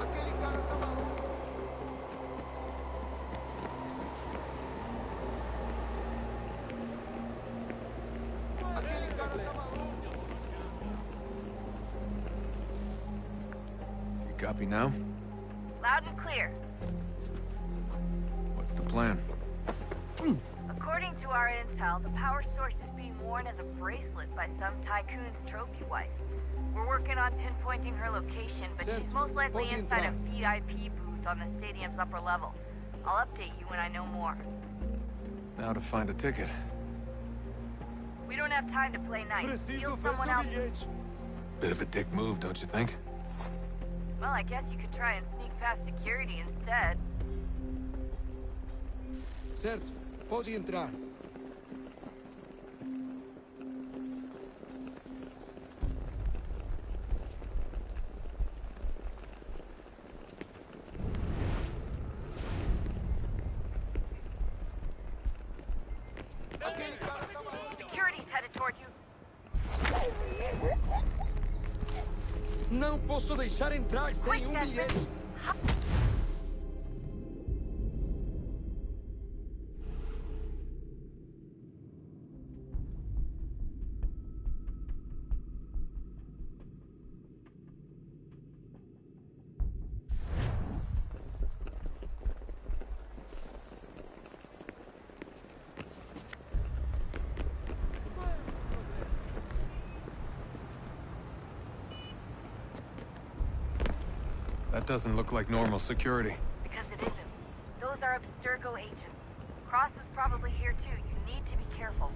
Aquele cara tá maluco. Aquele cara tá maluco. Copy now? Loud and clear. What's the plan? According to our intel, the power source is being worn as a bracelet by some tycoon's trophy wife. We're working on pinpointing her location, but she's most likely inside a VIP booth on the stadium's upper level. I'll update you when I know more. Now to find a ticket. We don't have time to play nice. Steal someone else. Bit of a dick move, don't you think? Well, I guess you could try and sneak past security instead. Certo, pode entrar. Security's headed towards you. Não posso deixar entrar sem bilhete. That doesn't look like normal security. Because it isn't. Those are Abstergo agents. Cross is probably here too. You need to be careful.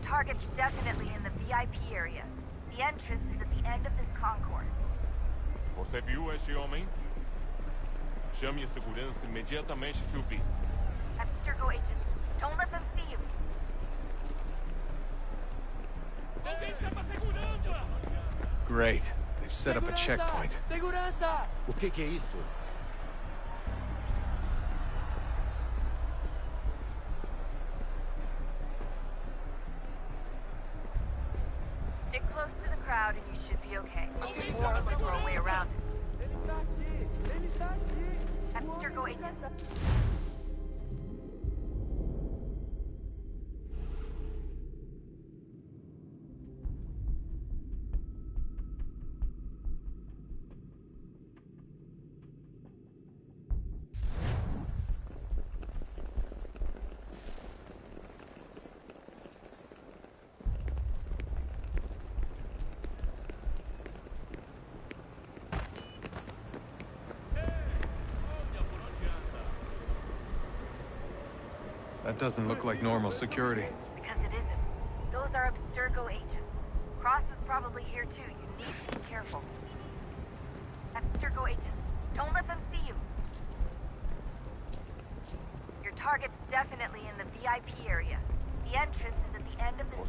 Target's definitely in the VIP area. The entrance is at the end of this concourse. Você viu este homem? Chame a segurança imediatamente se o vir. Abstergo agents, don't let them see you. Great. They've set up a checkpoint. Segurança! O que é isso? Stick close to the crowd and you should be okay. We'll probably throw a way around it. Abstergo agents. That doesn't look like normal security. Because it isn't. Those are Abstergo agents. Cross is probably here too. You need to be careful. Abstergo agents, don't let them see you. Your target's definitely in the VIP area. The entrance is at the end of this